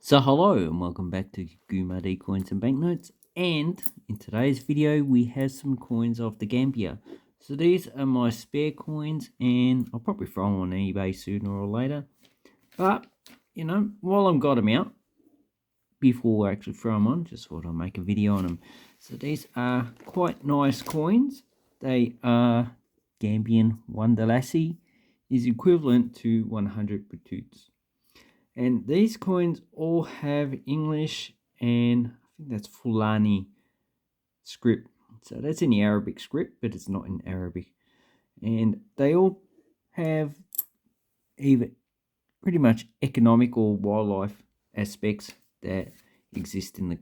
So hello and welcome back to Gumadi Coins and Banknotes, and in today's video we have some coins of the Gambia. So these are my spare coins and I'll probably throw them on eBay sooner or later. But, while I've got them out, before I actually throw them on, just thought I'd make a video on them. So these are quite nice coins. They are Gambian 1 Dalasi, is equivalent to 100 Batoots. And these coins all have English and I think that's Fulani script. So that's in the Arabic script, but it's not in Arabic. And they all have either pretty much economic or wildlife aspects that exist in the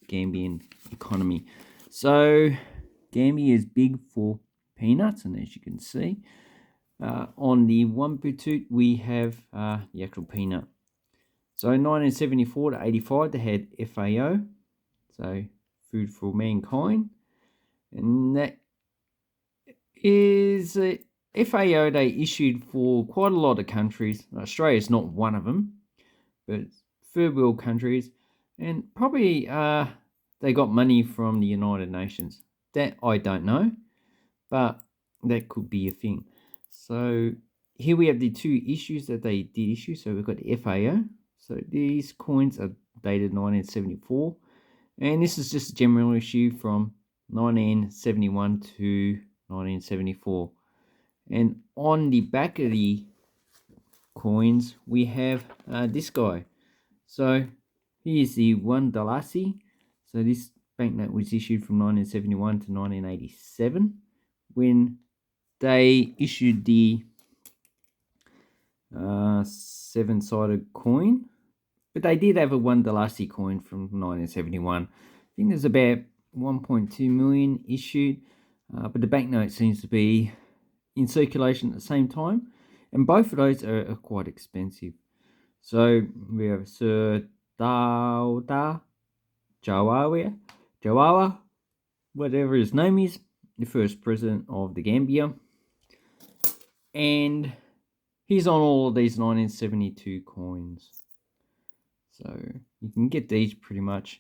Gambian economy. So Gambia is big for peanuts, and as you can see, on the 1 Batoot we have the actual peanut. So 1974 to 85, they had FAO, so Food for Mankind, and that is FAO they issued for quite a lot of countries. Australia's not one of them, but third world countries, and probably they got money from the United Nations. That I don't know, but that could be a thing. So here we have the two issues that they did issue. So we've got the FAO. So these coins are dated 1974, and this is just a general issue from 1971 to 1974. And on the back of the coins, we have this guy. So here's the 1 Dalasi. So this banknote was issued from 1971 to 1987, when they issued the seven-sided coin. But they did have a 1 Dalasi coin from 1971. I think there's about 1.2 million issued, but the banknote seems to be in circulation at the same time, and both of those are quite expensive. So we have Sir Dawda Jawawa, whatever his name is, the first president of the Gambia, and he's on all of these 1972 coins. So you can get these pretty much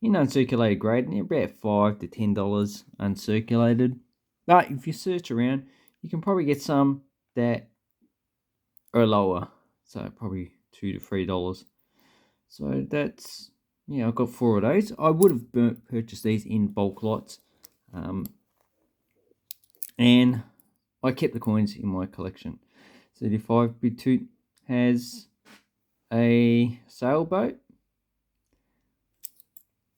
in uncirculated grade, and they're about $5 to $10 uncirculated. But if you search around, you can probably get some that are lower, so probably $2 to $3. So that's, I've got 4 of those. I would have purchased these in bulk lots, and I kept the coins in my collection. So the 5 Batoot has a sailboat.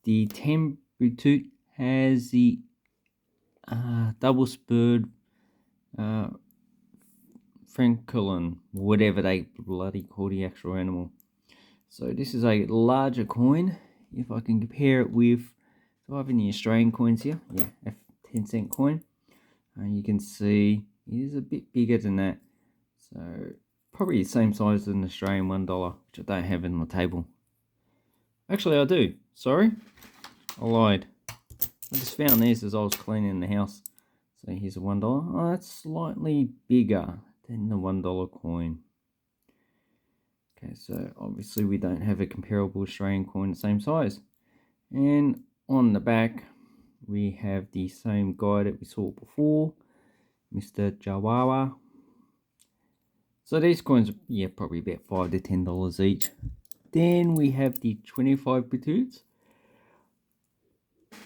The 10 Batoot has the double spurred francolin, whatever they bloody call the actual animal. So this is a larger coin. If I can compare it with, so I have any Australian coins here, a 10-cent coin. You can see it is a bit bigger than that. So probably the same size as an Australian $1, which I don't have in the table. Actually, I do. Sorry, I lied. I just found this as I was cleaning the house. So here's a $1. Oh, that's slightly bigger than the $1 coin. Okay, so obviously we don't have a comparable Australian coin the same size. And on the back, we have the same guy that we saw before, Mr. Jawawa. So these coins are, probably about $5 to $10 each. Then we have the 25 Batoots.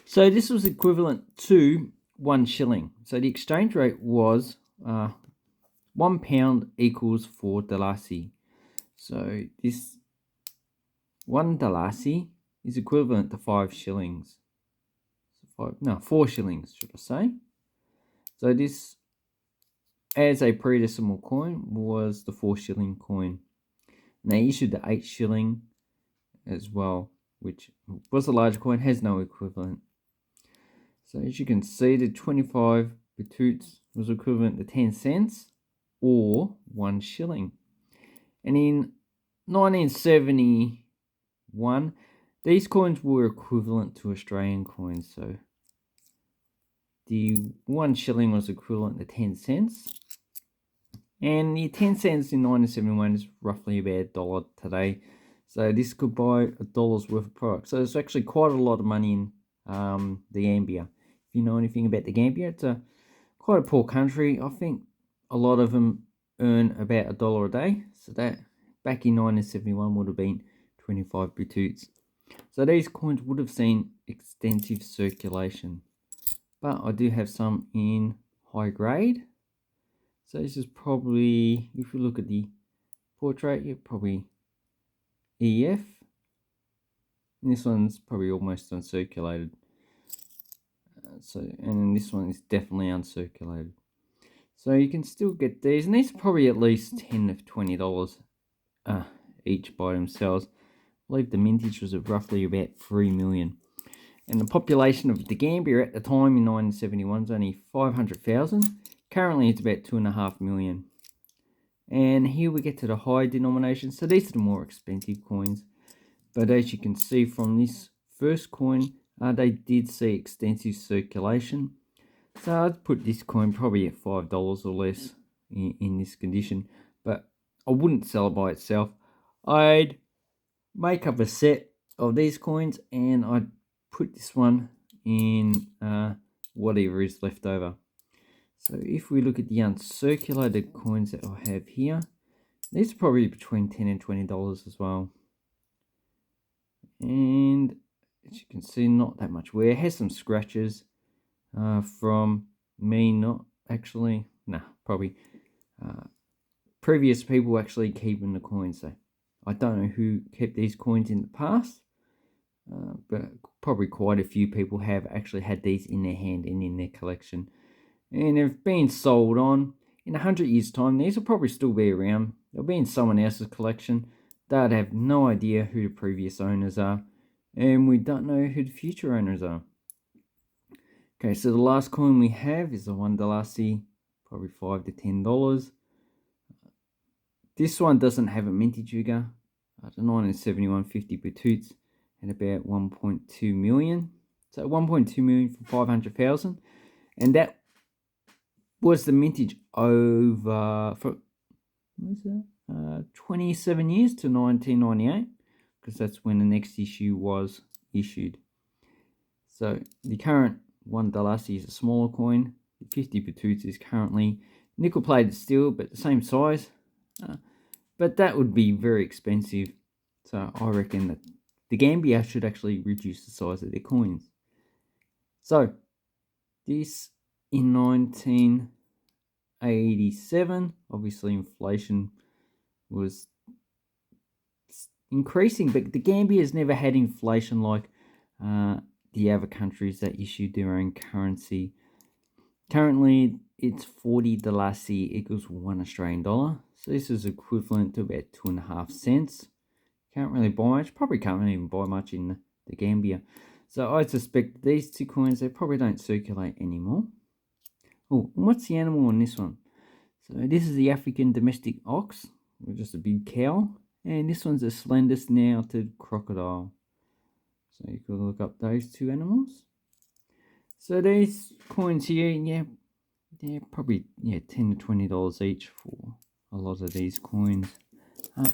So this was equivalent to 1 shilling. So the exchange rate was £1 equals 4 Dalasi. So this 1 Dalasi is equivalent to 5 shillings. 4 shillings, should I say. So this, as a pre-decimal coin, was the 4 shilling coin. And they issued the 8 shilling as well, which was a larger coin, has no equivalent. So as you can see, the 25 Batoots was equivalent to 10 cents or 1 shilling. And in 1971, these coins were equivalent to Australian coins. So the 1 shilling was equivalent to 10 cents. And the 10 cents in 1971 is roughly about $1 today. So this could buy $1 worth of product. So it's actually quite a lot of money in the Gambia. If you know anything about the Gambia, it's quite a poor country. I think a lot of them earn about $1 a day. So that back in 1971 would have been 25 batoots. So these coins would have seen extensive circulation. But I do have some in high grade. So this is probably, if you look at the portrait, you're probably EF. And this one's probably almost uncirculated. And this one is definitely uncirculated. So you can still get these, and these are probably at least $10 to $20 each by themselves. I believe the mintage was roughly about 3 million. And the population of the Gambia at the time in 1971 was only 500,000. Currently it's about 2.5 million. And here we get to the high denominations. So these are the more expensive coins. But as you can see from this first coin, they did see extensive circulation. So I'd put this coin probably at $5 or less in this condition. But I wouldn't sell it by itself. I'd make up a set of these coins and I'd put this one in whatever is left over. So if we look at the uncirculated coins that I have here, these are probably between $10 and $20 as well. And as you can see, not that much wear. It has some scratches from me not actually, probably previous people actually keeping the coins. So I don't know who kept these coins in the past, but probably quite a few people have actually had these in their hand and in their collection. And they've been sold on. In 100 years' time, these will probably still be around. They'll be in someone else's collection. They'd have no idea who the previous owners are. And we don't know who the future owners are. Okay, so the last coin we have is the $1, probably $5 to $10. This one doesn't have a mintage figure. The 1971 50 batoots at about 1.2 million. So 1.2 million for 500,000. And that was the mintage over for 27 years to 1998, because that's when the next issue was issued. So the current $1 is a smaller coin. The 50 batoots is currently nickel plated steel, but the same size. But that would be very expensive. So I reckon that the Gambia should actually reduce the size of their coins. So this in 1987, obviously inflation was increasing, but the Gambia has never had inflation like the other countries that issued their own currency. Currently, it's 40 dalasi equals 1 Australian dollar. So this is equivalent to about 2.5 cents. Can't really buy much. Probably can't even buy much in the Gambia. So I suspect these two coins, they probably don't circulate anymore. Oh, and what's the animal on this one? So this is the African domestic ox, or just a big cow. And this one's the slender snouted crocodile. So you can look up those two animals. So these coins here, they're probably $10 to $20 each for a lot of these coins.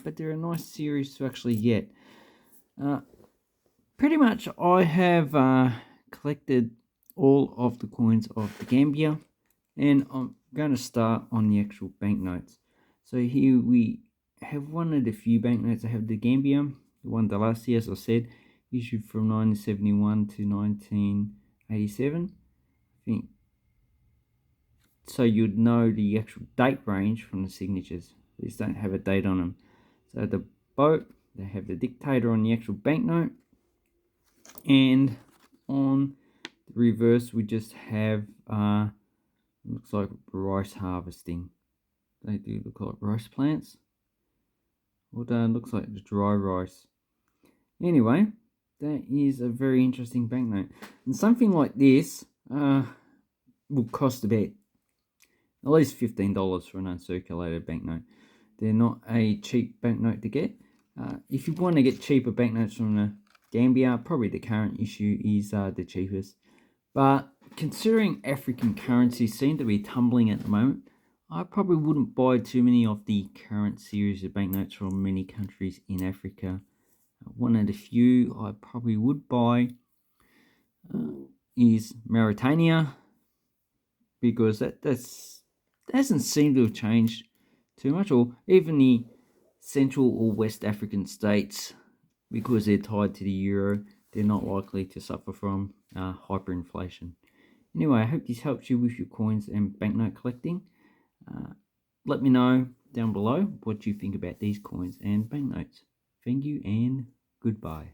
But they're a nice series to actually get. Pretty much I have collected all of the coins of the Gambia, and I'm going to start on the actual banknotes. So here we have one of the few banknotes I have the Gambia, the $1, as I said, issued from 1971 to 1987. I think so you'd know the actual date range from the signatures. These don't have a date on them. So the boat, they have the dictator on the actual banknote, and on the reverse we just have looks like rice harvesting. They do look like rice plants, although it looks like dry rice. Anyway, that is a very interesting banknote, and something like this will cost about at least $15 for an uncirculated banknote. They're not a cheap banknote to get. If you want to get cheaper banknotes from the Gambia, probably the current issue is the cheapest. But considering African currencies seem to be tumbling at the moment, I probably wouldn't buy too many of the current series of banknotes from many countries in Africa. One of the few I probably would buy is Mauritania, because that hasn't seemed to have changed too much, or even the Central or West African states, because they're tied to the euro, they're not likely to suffer from hyperinflation. Anyway, I hope this helps you with your coins and banknote collecting. Let me know down below what you think about these coins and banknotes. Thank you and goodbye.